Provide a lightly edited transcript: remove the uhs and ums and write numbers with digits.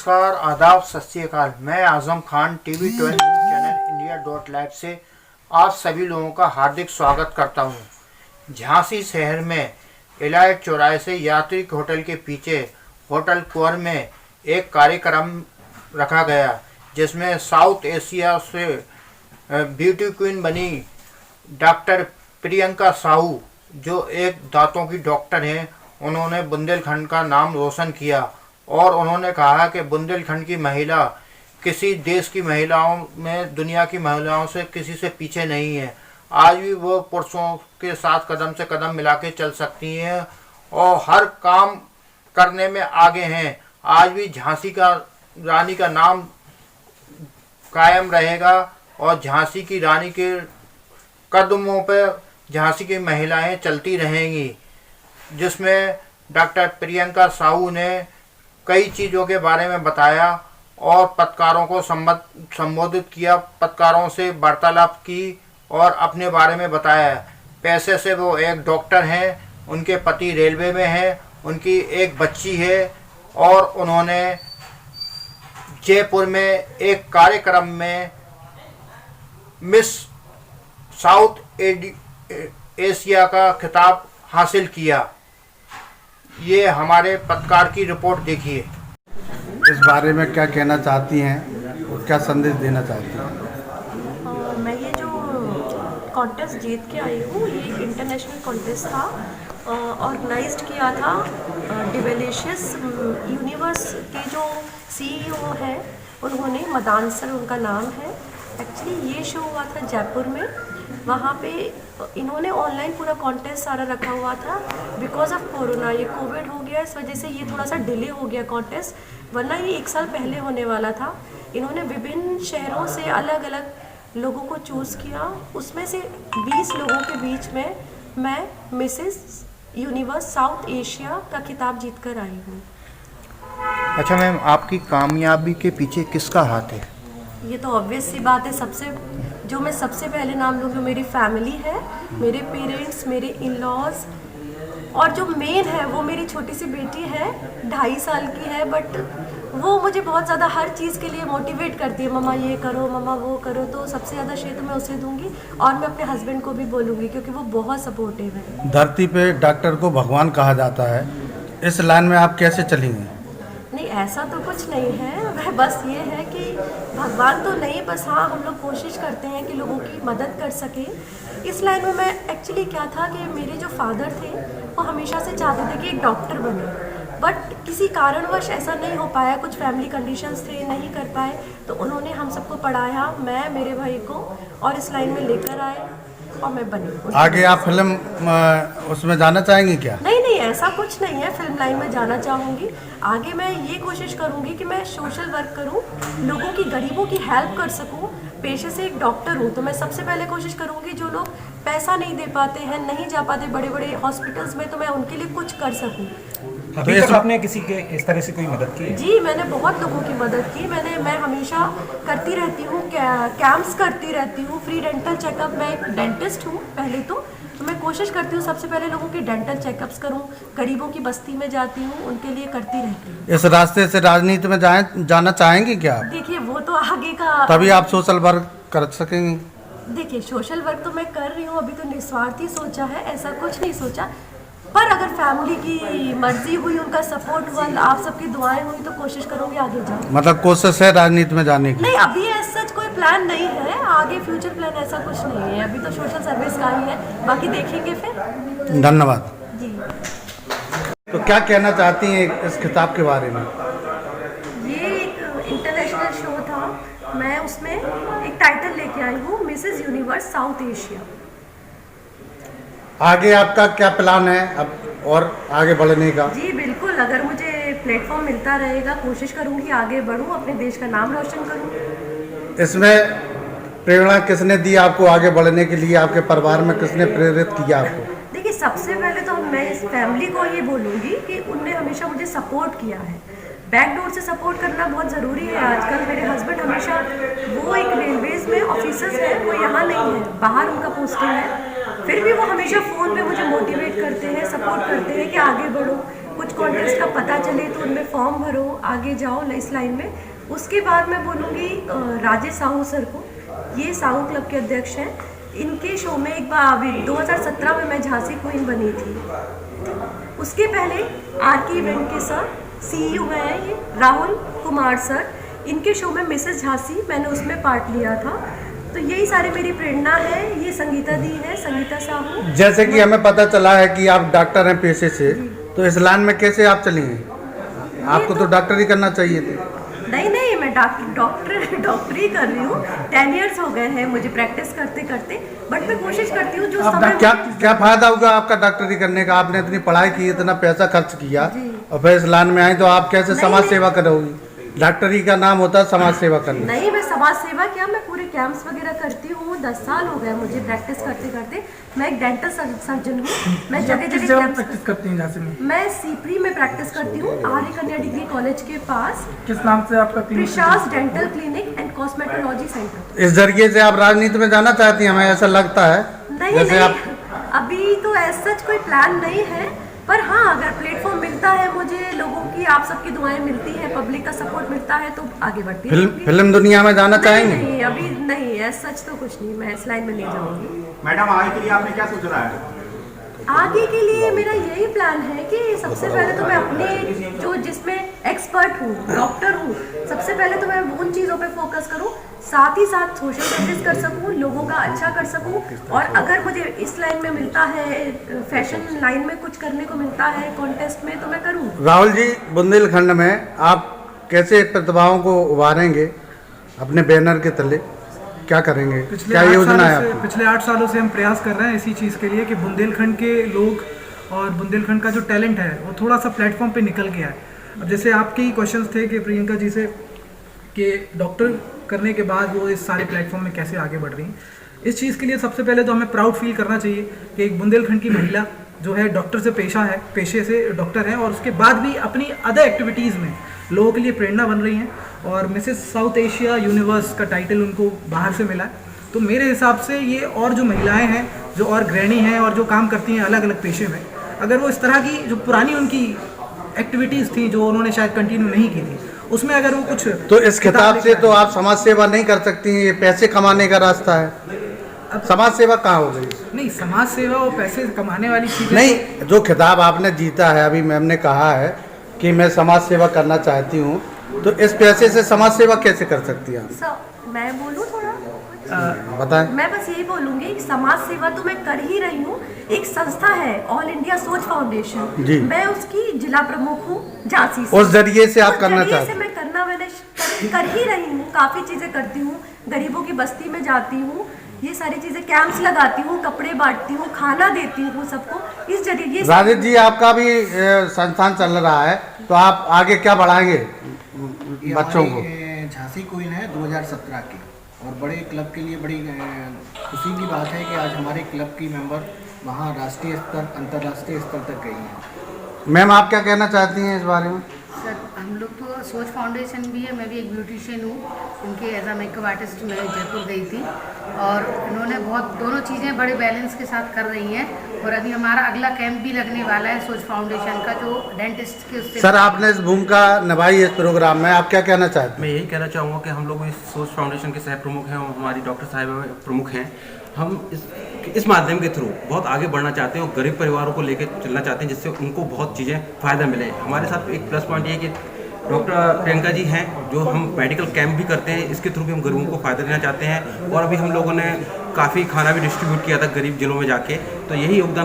नमस्कार, आदाब, सत श्री अकाल। मैं Azam Khan TV 12 news channel इंडिया.लाइव से आप सभी लोगों का हार्दिक स्वागत करता हूं। झांसी शहर में इलायट चौराहे से यात्री होटल के पीछे होटल कुंवर में एक कार्यक्रम रखा गया, जिसमें साउथ एशिया से ब्यूटी क्वीन बनी डॉक्टर प्रियंका साहू, जो एक दांतों की डॉक्टर हैं, उन्होंने बुंदेलखंड का नाम रोशन किया और उन्होंने कहा कि बुंदेलखंड की महिला किसी देश की महिलाओं में, दुनिया की महिलाओं से किसी से पीछे नहीं है। आज भी वो पुरुषों के साथ कदम से कदम मिला के चल सकती हैं और हर काम करने में आगे हैं। आज भी झांसी का रानी का नाम कायम रहेगा और झांसी की रानी के कदमों पर झांसी की महिलाएं चलती रहेंगी, जिसमें डॉक्टर प्रियंका साहू ने कई चीज़ों के बारे में बताया और पत्रकारों को संबोधित किया, पत्रकारों से वार्तालाप की और अपने बारे में बताया। पैसे से वो एक डॉक्टर हैं, उनके पति रेलवे में हैं, उनकी एक बच्ची है और उन्होंने जयपुर में एक कार्यक्रम में मिस साउथ एशिया का खिताब हासिल किया। ये हमारे पत्रकार की रिपोर्ट देखिए। इस बारे में क्या कहना चाहती हैं और क्या संदेश देना चाहती हैं? मैं ये जो कॉन्टेस्ट जीत के आई हूँ, ये इंटरनेशनल कॉन्टेस्ट था, ऑर्गेनाइज्ड किया था डिवेलिशियस यूनिवर्स के जो CEO हैं, उन्होंने, मदान सर उनका नाम है। एक्चुअली ये शो हुआ था जयपुर में, वहाँ पे इन्होंने ऑनलाइन पूरा कॉन्टेस्ट सारा रखा हुआ था। बिकॉज ऑफ कोरोना, ये कोविड हो गया, इस वजह से ये थोड़ा सा डिले हो गया कॉन्टेस्ट, वरना ये 1 साल पहले होने वाला था। इन्होंने विभिन्न शहरों से अलग अलग लोगों को चूज़ किया, उसमें से 20 लोगों के बीच में मैं मिसेस यूनिवर्स साउथ एशिया का खिताब जीत कर आई हूँ। अच्छा मैम, आपकी कामयाबी के पीछे किसका हाथ है? ये तो ऑब्वियस सी बात है, मैं सबसे पहले नाम लूँगी मेरी फैमिली है, मेरे पेरेंट्स, मेरे इन-लॉज, और जो मेन है वो मेरी छोटी सी बेटी है, 2.5 साल की है, बट वो मुझे बहुत ज़्यादा हर चीज़ के लिए मोटिवेट करती है, मम्मा ये करो, मम्मा वो करो। तो सबसे ज़्यादा श्रेय तो मैं उसे दूंगी और मैं अपने हस्बैंड को भी बोलूँगी, क्योंकि वो बहुत सपोर्टिव है। धरती पे डॉक्टर को भगवान कहा जाता है, इस लाइन में आप कैसे चलेंगे? नहीं, ऐसा तो कुछ नहीं है, वह बस ये है कि भगवान तो नहीं, बस हाँ हम लोग कोशिश करते हैं कि लोगों की मदद कर सकें। इस लाइन में मैं एक्चुअली क्या था कि मेरे जो फादर थे वो हमेशा से चाहते थे कि एक डॉक्टर बने, बट किसी कारणवश ऐसा नहीं हो पाया, कुछ फैमिली कंडीशंस थे, नहीं कर पाए। तो उन्होंने हम सबको पढ़ाया, मैं, मेरे भाई को, और इस लाइन में लेकर आए और मैं बनी। आगे आप फिल्म उसमें जाना चाहेंगी क्या? नहीं, ऐसा कुछ नहीं है, फिल्म लाइन में जाना चाहूँगी। आगे मैं ये कोशिश करूँगी कि मैं सोशल वर्क करूँ, लोगों की, गरीबों की हेल्प कर सकूँ। पेशे से एक डॉक्टर हूँ, तो मैं सबसे पहले कोशिश करूँगी जो लोग पैसा नहीं दे पाते हैं, नहीं जा पाते बड़े बड़े हॉस्पिटल्स में, तो मैं उनके लिए कुछ कर सकूँ। अभी तक आपने किसी के इस तरह से कोई मदद की है? जी, मैंने बहुत लोगों की मदद की। मैं हमेशा करती रहती हूँ, कैंप्स करती रहती हूँ, फ्री डेंटल चेकअप। मैं एक डेंटिस्ट हूँ पहले तो मैं कोशिश करती हूँ सबसे पहले लोगों के डेंटल चेकअप्स करूँ, गरीबों की बस्ती में जाती हूँ, उनके लिए करती रहती हूँ। इस रास्ते से राजनीति में जाना चाहेंगी क्या? देखिए, वो तो आगे का, तभी आप सोशल वर्क कर सकेंगी। देखिए, सोशल वर्क तो मैं कर रही हूँ, अभी तो निस्वार्थी सोचा है, ऐसा कुछ नहीं सोचा, पर अगर फैमिली की मर्जी हुई, उनका सपोर्ट हुआ, आप सबकी दुआएं हुई, तो कोशिश करूँगी आगे जाऊँ। मतलब कोशिश है राजनीति में जाने की? नहीं, अभी ऐसा कोई प्लान नहीं है, आगे फ्यूचर प्लान ऐसा कुछ नहीं है, अभी तो सोशल सर्विस का ही है, बाकी देखेंगे फिर। धन्यवाद जी। तो क्या कहना चाहती हैं इस खिताब के बारे में? ये एक इंटरनेशनल शो था, मैं उसमें एक टाइटल लेके आई हूँ, मिसेस यूनिवर्स साउथ एशिया। आगे आपका क्या प्लान है अब और आगे बढ़ने का? जी बिल्कुल, अगर मुझे प्लेटफॉर्म मिलता रहेगा, कोशिश करूँगी आगे बढ़ूँ, अपने देश का नाम रोशन करूँ। इसमें प्रेरणा किसने दी आपको आगे बढ़ने के लिए? आपके परिवार में किसने प्रेरित किया आपको? देखिए, सबसे पहले तो मैं इस फैमिली को ये बोलूँगी कि उनने हमेशा मुझे सपोर्ट किया है। बैकडोर से सपोर्ट करना बहुत ज़रूरी है आजकल। मेरे हस्बैंड हमेशा, वो एक रेलवेज़ में ऑफिसर्स हैं, वो यहाँ नहीं है, बाहर उनका पोस्टिंग है, फिर भी वो हमेशा फ़ोन पे मुझे मोटिवेट करते हैं, सपोर्ट करते हैं कि आगे बढ़ो। कुछ कॉन्टेस्ट का पता चले तो उनमें फॉर्म भरो, आगे जाओ इस लाइन में। उसके बाद मैं बोलूँगी राजेश साहू सर को, ये साहू क्लब के अध्यक्ष हैं। इनके शो में एक बार 2017 में मैं झांसी क्वीन बनी थी। उसके पहले आरके इवेंट के सर CEO हैं ये राहुल कुमार सर, इनके शो में मिसेस झांसी मैंने उसमें पार्ट लिया था। तो यही सारी मेरी प्रेरणा है। ये संगीता दी है, संगीता साहू। जैसे कि हमें पता चला है कि आप डॉक्टर हैं पेशे से, तो इस लाइन में कैसे आप चली हैं? आपको तो डॉक्टरी करना चाहिए थे। नहीं, मैं डॉक्टरी कर रही हूँ। 10 इयर्स हो गए हैं मुझे प्रैक्टिस करते करते, बट मैं कोशिश करती हूँ जो समय क्या फायदा होगा आपका डॉक्टरी करने का? आपने इतनी पढ़ाई की, इतना पैसा खर्च किया और फिर इस लाइन में आई, तो आप कैसे समाज सेवा करोगी? डॉक्टरी का नाम होता है समाज सेवा करना। नहीं, मैं समाज सेवा क्या, मैं पूरे कैंप्स वगैरह करती हूँ। 10 साल हो गए मुझे प्रैक्टिस करते करते। मैं एक डेंटल सर्जन हूँ। मैं जगह प्रैक्टिस करती हैं झांसी में? मैं सीपरी में प्रैक्टिस करती हूँ, आर्य कन्या डिग्री कॉलेज के पास। किस नाम से आपका clinic? Prashas dental clinic and cosmetology centre. इस जरिए से आप राजनीति में जाना चाहती हैं, हमें ऐसा लगता है। नहीं, अभी तो ऐसा कोई प्लान नहीं है, पर हाँ अगर प्लेटफॉर्म मिलता है मुझे, लोगों की आप सबकी दुआएं मिलती है, पब्लिक का सपोर्ट मिलता है, तो आगे बढ़ती है। फिल्म दुनिया में जाना चाहेंगे? नहीं, अभी नहीं है, सच तो कुछ नहीं, मैं इस लाइन में नहीं जाऊंगी। मैडम, आगे के लिए आपने क्या सोच रहा है? आगे के लिए मेरा यही प्लान है कि सबसे पहले तो मैं अपने जो जिसमें एक्सपर्ट हूँ, डॉक्टर हूँ, सबसे पहले तो मैं उन चीज़ों पे फोकस करूँ, साथ ही साथ सोशल सर्विस कर सकूँ, लोगों का अच्छा कर सकूँ। और अगर मुझे इस लाइन में मिलता है, फैशन लाइन में कुछ करने को मिलता है कॉन्टेस्ट में, तो मैं करूँ। राहुल जी, बुंदेलखंड में आप कैसे प्रतिभाओं को उभारेंगे अपने बैनर के तले? क्या करेंगे? क्या योजना है आपकी? पिछले 8 सालों से हम प्रयास कर रहे हैं इसी चीज़ के लिए कि बुंदेलखंड के लोग और बुंदेलखंड का जो टैलेंट है वो थोड़ा सा प्लेटफॉर्म पे निकल गया है। अब जैसे आपके ही क्वेश्चंस थे कि प्रियंका जी से कि डॉक्टर करने के बाद वो इस सारे प्लेटफॉर्म में कैसे आगे बढ़ रही हैं, इस चीज़ के लिए सबसे पहले तो हमें प्राउड फील करना चाहिए कि एक बुंदेलखंड की महिला जो है डॉक्टर से पेशे से डॉक्टर है, और उसके बाद भी अपनी अदर एक्टिविटीज़ में लोगों के लिए प्रेरणा बन रही हैं। और मिसेस साउथ एशिया यूनिवर्स का टाइटल उनको बाहर से मिला है। तो मेरे हिसाब से ये और जो महिलाएं हैं जो और गृहिणी हैं और जो काम करती हैं अलग अलग पेशे में, अगर वो इस तरह की जो पुरानी उनकी एक्टिविटीज़ थी जो उन्होंने शायद कंटिन्यू नहीं की थी, उसमें अगर वो कुछ, तो इस किताब से तो आप समाज सेवा नहीं कर सकती हैं, ये पैसे कमाने का रास्ता है। अब समाज सेवा कहाँ हो गई? नहीं, समाज सेवा और पैसे कमाने वाली चीज़ नहीं, जो खिताब आपने जीता है, अभी मैम ने कहा है कि मैं समाज सेवा करना चाहती हूँ, तो इस पैसे से समाज सेवा कैसे कर सकती हैं आप? मैं बोलूँ थोड़ा बताएं। मैं बस यही बोलूँगी कि समाज सेवा तो मैं कर ही रही हूँ। एक संस्था है ऑल इंडिया सोच फाउंडेशन, जी। मैं उसकी जिला प्रमुख हूँ झांसी से। उस जरिए से आप करना चाहते हैं? मैं कर ही रही हूँ, काफ़ी चीज़ें करती हूँ। गरीबों की बस्ती में जाती हूँ, ये सारी चीज़ें, कैंप्स लगाती हूँ, कपड़े बांटती हूँ, खाना देती हूँ सबको। इस जरिए राजेश जी, आपका भी संस्थान चल रहा है, तो आप आगे क्या बढ़ाएंगे बच्चों को? झांसी क्वीन है 2017 की, और बड़े क्लब के लिए बड़ी खुशी की बात है कि आज हमारे क्लब की मेंबर वहाँ राष्ट्रीय स्तर, अंतर्राष्ट्रीय स्तर तक गई हैं। मैम, आप क्या कहना चाहती हैं इस बारे में? सर, हम लोग तो सोच फाउंडेशन भी है, मैं भी एक ब्यूटिशियन हूँ, उनके एज अ मेकअप आर्टिस्ट मैं जयपुर गई थी, और उन्होंने बहुत दोनों चीज़ें बड़े बैलेंस के साथ कर रही हैं। और अभी हमारा अगला कैंप भी लगने वाला है सोच फाउंडेशन का, जो डेंटिस्ट के उससे। सर, आपने इस भूमिका निभाई इस प्रोग्राम में, आप क्या कहना चाहते हैं? मैं यही कहना चाहूँगा कि हम लोग इस सोच फाउंडेशन के सह प्रमुख हैं, हमारी डॉक्टर साहिबा प्रमुख हैं। हम इस माध्यम के थ्रू बहुत आगे बढ़ना चाहते हैं और गरीब परिवारों को लेकर चलना चाहते हैं, जिससे उनको बहुत चीज़ें फ़ायदा मिले। हमारे साथ एक प्लस पॉइंट ये है कि डॉक्टर प्रियंका जी हैं, जो हम मेडिकल कैंप भी करते हैं, इसके थ्रू भी हम गरीबों को फ़ायदा देना चाहते हैं। और अभी हम लोगों ने काफ़ी खाना भी डिस्ट्रीब्यूट किया था गरीब जिलों में जाके, तो यही योगदान